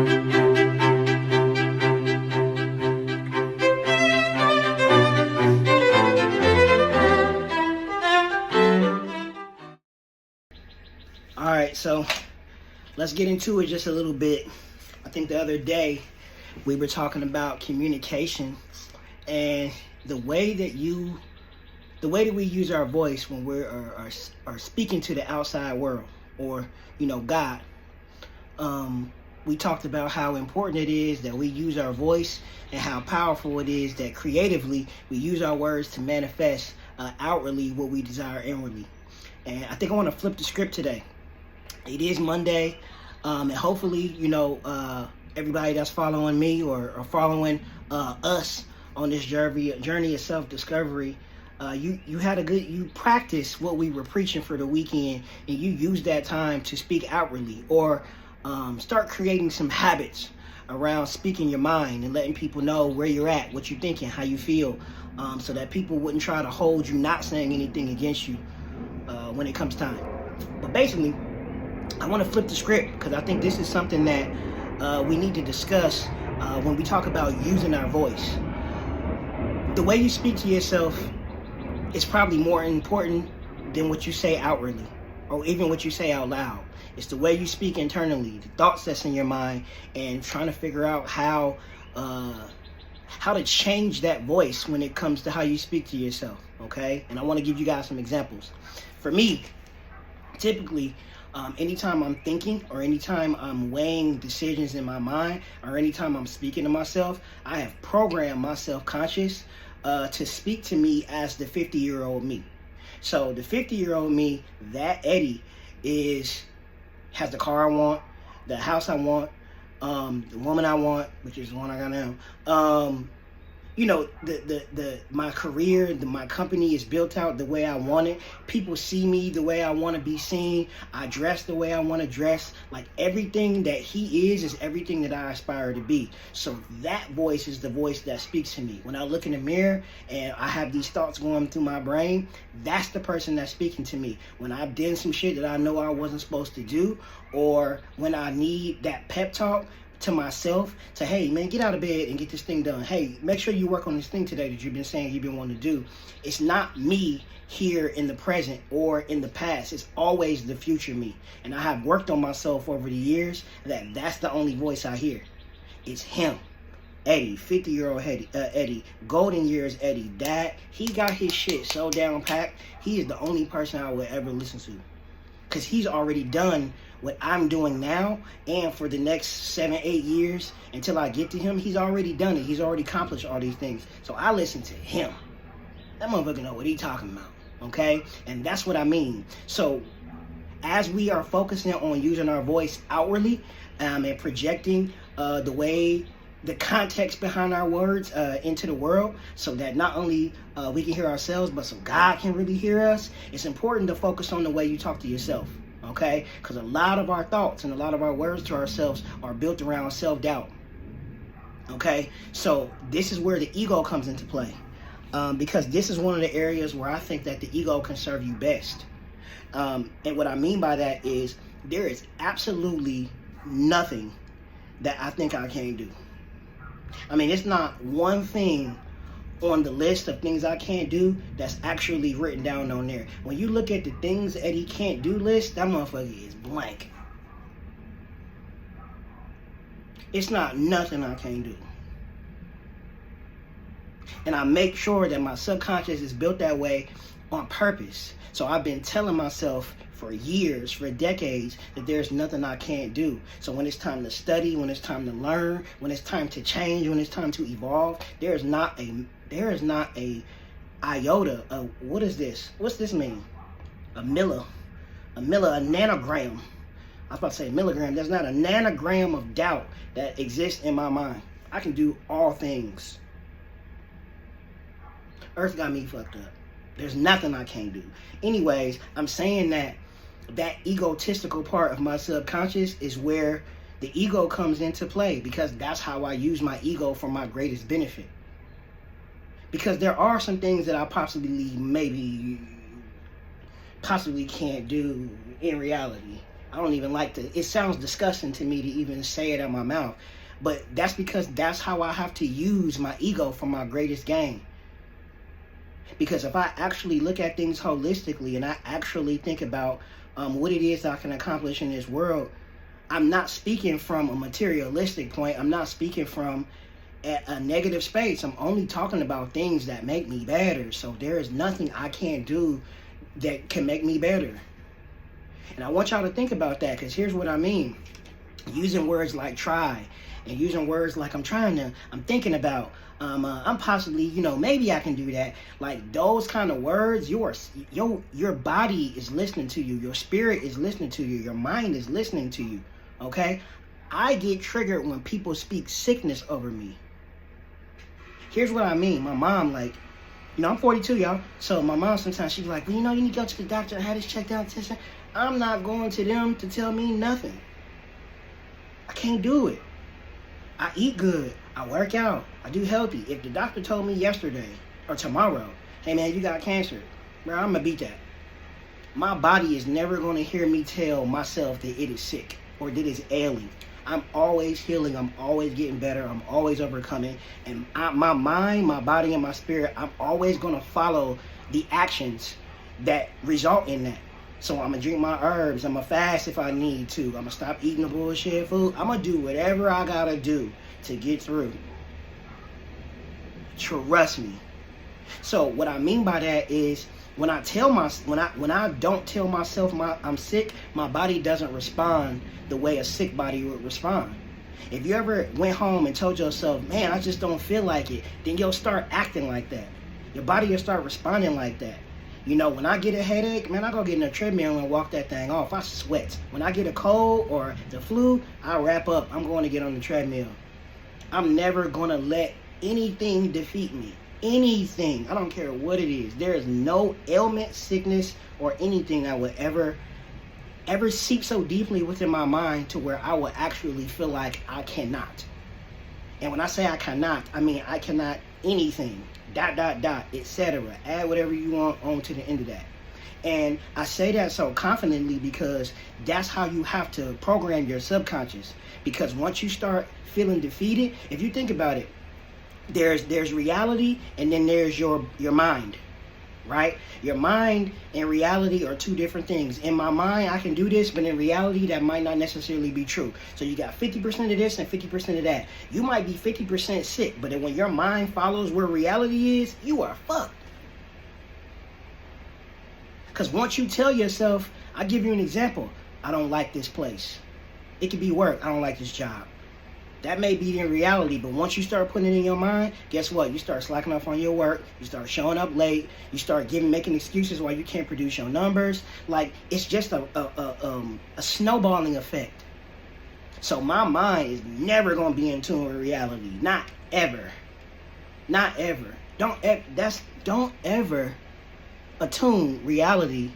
All right, so let's get into it just a little bit. I think the other day we were talking about communication and the way that we use our voice when we are speaking to the outside world, or God. We talked about how important it is that we use our voice and how powerful it is that creatively we use our words to manifest outwardly what we desire inwardly. And I think I want to flip the script today. It is Monday, and hopefully, everybody that's following me or following us on this journey of self-discovery, you practiced what we were preaching for the weekend, and you used that time to speak outwardly, or start creating some habits around speaking your mind and letting people know where you're at, what you're thinking, how you feel, so that people wouldn't try to hold you not saying anything against you when it comes time. But basically, I want to flip the script because I think this is something that we need to discuss when we talk about using our voice. The way you speak to yourself is probably more important than what you say outwardly, or even what you say out loud. It's the way you speak internally, the thoughts that's in your mind, and trying to figure out how to change that voice when it comes to how you speak to yourself, okay? And I want to give you guys some examples. For me, typically, anytime I'm thinking, or anytime I'm weighing decisions in my mind, or anytime I'm speaking to myself, I have programmed my self-conscious to speak to me as the 50-year-old me. So the 50-year-old me, that Eddie, has the car I want, the house I want, the woman I want, which is the one I got now. My career, my company is built out the way I want it. People see me the way I want to be seen. I dress the way I want to dress. Like, everything that he is everything that I aspire to be. So that voice is the voice that speaks to me. When I look in the mirror and I have these thoughts going through my brain, that's the person that's speaking to me. When I've done some shit that I know I wasn't supposed to do, or when I need that pep talk to myself, to, hey man, get out of bed and get this thing done. Hey, make sure you work on this thing today that you've been saying you've been wanting to do. It's not me here in the present or in the past. It's always the future me. And I have worked on myself over the years that's the only voice I hear. It's him. Eddie, 50-year-old Eddie, golden years Eddie. Dad, he got his shit so down packed. He is the only person I would ever listen to, because he's already done what I'm doing now, and for the next 7-8 years until I get to him, he's already done it. He's already accomplished all these things. So I listen to him. That motherfucker know what he talking about, okay? And that's what I mean. So as we are focusing on using our voice outwardly and projecting the context behind our words into the world, so that not only we can hear ourselves, but so God can really hear us, it's important to focus on the way you talk to yourself. Okay, because a lot of our thoughts and a lot of our words to ourselves are built around self-doubt. Okay, so this is where the ego comes into play, because this is one of the areas where I think that the ego can serve you best. And what I mean by that is there is absolutely nothing that I think I can't do. I mean, it's not one thing on the list of things I can't do that's actually written down on there. When you look at the things Eddie can't do list, that motherfucker is blank. It's not nothing I can't do. And I make sure that my subconscious is built that way on purpose. So I've been telling myself for years, for decades, that there's nothing I can't do. So when it's time to study, when it's time to learn, when it's time to change, when it's time to evolve, there is not a iota of, what is this? What's this mean? A nanogram. I was about to say milligram. There's not a nanogram of doubt that exists in my mind. I can do all things. Earth got me fucked up. There's nothing I can't do. Anyways, I'm saying that egotistical part of my subconscious is where the ego comes into play, because that's how I use my ego for my greatest benefit. Because there are some things that I possibly can't do in reality. I don't even like to, it sounds disgusting to me to even say it out my mouth. But that's because that's how I have to use my ego for my greatest gain. Because if I actually look at things holistically and I actually think about what it is I can accomplish in this world, I'm not speaking from a materialistic point. I'm not speaking from a negative space. I'm only talking about things that make me better. So there is nothing I can't do that can make me better. And I want y'all to think about that, because here's what I mean. Using words like try and using words like I'm thinking about, I'm possibly, maybe I can do that. Like those kind of words, your body is listening to you. Your spirit is listening to you. Your mind is listening to you. Okay? I get triggered when people speak sickness over me. Here's what I mean. My mom, like, I'm 42, y'all. So my mom sometimes she's like, well, you need to go to the doctor and have this checked out. I'm not going to them to tell me nothing. I can't do it. I eat good. I work out. I do healthy. If the doctor told me yesterday or tomorrow, hey man, you got cancer, bro, I'm gonna beat that. My body is never going to hear me tell myself that it is sick or that it's ailing. I'm always healing. I'm always getting better. I'm always overcoming. And my mind, my body, and my spirit, I'm always going to follow the actions that result in that. So I'm going to drink my herbs. I'm going to fast if I need to. I'm going to stop eating the bullshit food. I'm going to do whatever I got to do to get through. Trust me. So what I mean by that is when I don't tell myself I'm sick, my body doesn't respond the way a sick body would respond. If you ever went home and told yourself, man, I just don't feel like it, then you'll start acting like that. Your body will start responding like that. When I get a headache, man, I go get in a treadmill and walk that thing off. I sweat. When I get a cold or the flu, I wrap up. I'm going to get on the treadmill. I'm never going to let anything defeat me. Anything. I don't care what it is. There is no ailment, sickness, or anything that would ever seep so deeply within my mind to where I would actually feel like I cannot. And when I say I cannot, I mean I cannot anything. ... etc. Add whatever you want on to the end of that. And I say that so confidently because that's how you have to program your subconscious. Because once you start feeling defeated, if you think about it, there's reality and then there's your mind, right? Your mind and reality are two different things. In my mind, I can do this, but in reality, that might not necessarily be true. So you got 50% of this and 50% of that. You might be 50% sick, but then when your mind follows where reality is, you are fucked. Because once you tell yourself, I'll give you an example. I don't like this place. It could be work. I don't like this job. That may be in reality, but once you start putting it in your mind, guess what? You start slacking off on your work. You start showing up late. You start making excuses why you can't produce your numbers. Like, it's just a snowballing effect. So my mind is never going to be in tune with reality. Not ever. Not ever. Don't ever attune reality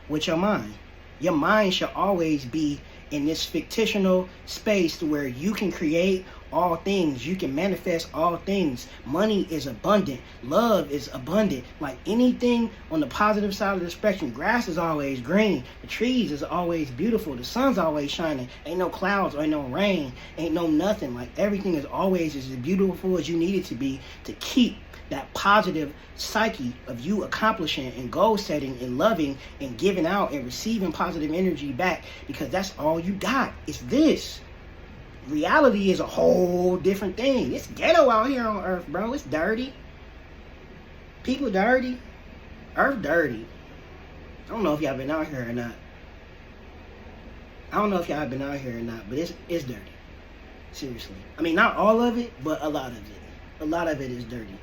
with your mind. Your mind should always be in this fictional space where you can create all things. You can manifest all things. Money is abundant. Love is abundant. Like anything on the positive side of the spectrum. Grass is always green. The trees is always beautiful. The sun's always shining. Ain't no clouds, ain't no rain, ain't no nothing. Like everything is always as beautiful as you need it to be to keep that positive psyche of you accomplishing and goal setting and loving and giving out and receiving positive energy back, because that's all you got. It's this. Reality is a whole different thing. It's ghetto out here on earth, bro. It's dirty. People dirty. Earth dirty. I don't know if y'all been out here or not. But it's dirty. Seriously. I mean, not all of it, but a lot of it. A lot of it is dirty.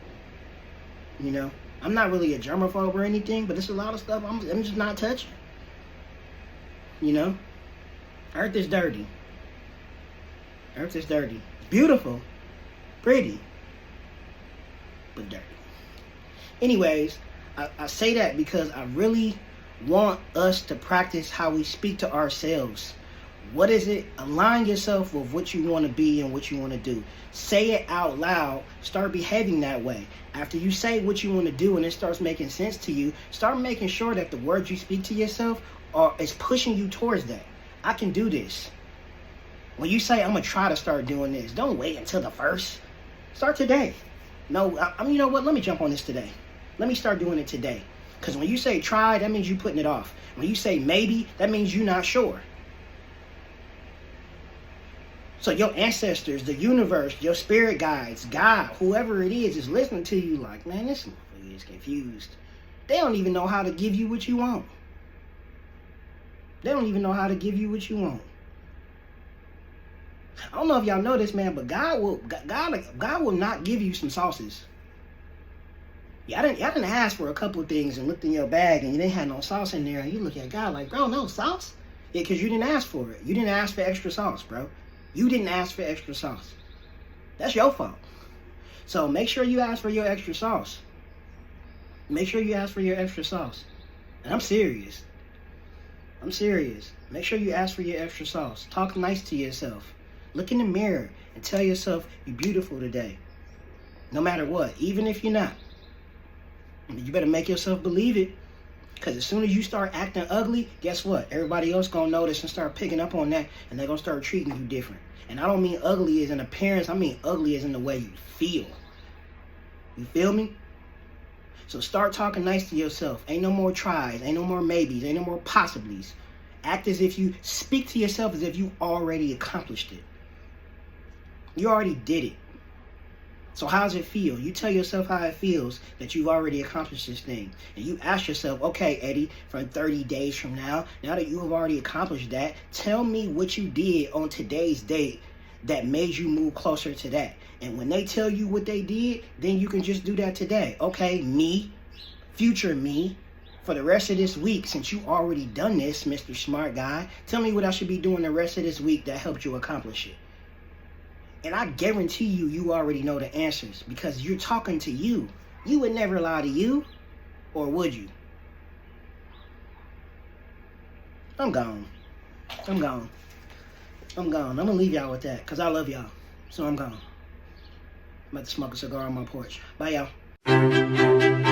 I'm not really a germaphobe or anything, but there's a lot of stuff I'm just not touching. Earth is dirty. Earth is dirty. Beautiful. Pretty. But dirty. Anyways, I say that because I really want us to practice how we speak to ourselves. What is it? Align yourself with what you want to be and what you want to do. Say it out loud. Start behaving that way. After you say what you want to do and it starts making sense to you, start making sure that the words you speak to yourself is pushing you towards that. I can do this. When you say, I'm going to try to start doing this, don't wait until the first. Start today. No, you know what? Let me jump on this today. Let me start doing it today. Because when you say try, that means you're putting it off. When you say maybe, that means you're not sure. So your ancestors, the universe, your spirit guides, God, whoever it is listening to you like, man, this motherfucker is confused. They don't even know how to give you what you want. They don't even know how to give you what you want. I don't know if y'all know this, man, but God will not give you some sauces. Y'all didn't ask for a couple of things and looked in your bag and you didn't have no sauce in there and you look at God like, bro, no sauce? Yeah, because you didn't ask for it. You didn't ask for extra sauce, bro. You didn't ask for extra sauce. That's your fault. So make sure you ask for your extra sauce. Make sure you ask for your extra sauce. And I'm serious. I'm serious. Make sure you ask for your extra sauce. Talk nice to yourself. Look in the mirror and tell yourself you're beautiful today. No matter what, even if you're not. You better make yourself believe it. Because as soon as you start acting ugly, guess what? Everybody else going to notice and start picking up on that. And they're going to start treating you different. And I don't mean ugly as in appearance. I mean ugly as in the way you feel. You feel me? So start talking nice to yourself. Ain't no more tries. Ain't no more maybes. Ain't no more possiblies. Act as if you speak to yourself as if you already accomplished it. You already did it. So how does it feel? You tell yourself how it feels that you've already accomplished this thing. And you ask yourself, okay, Eddie, from 30 days from now that you have already accomplished that, tell me what you did on today's date that made you move closer to that. And when they tell you what they did, then you can just do that today. Okay, me, future me, for the rest of this week, since you already done this, Mr. Smart Guy, tell me what I should be doing the rest of this week that helped you accomplish it. And I guarantee you already know the answers because you're talking to you. You would never lie to you, or would you? I'm gone. I'm gone. I'm gone. I'm going to leave y'all with that because I love y'all. So I'm gone. I'm about to smoke a cigar on my porch. Bye, y'all.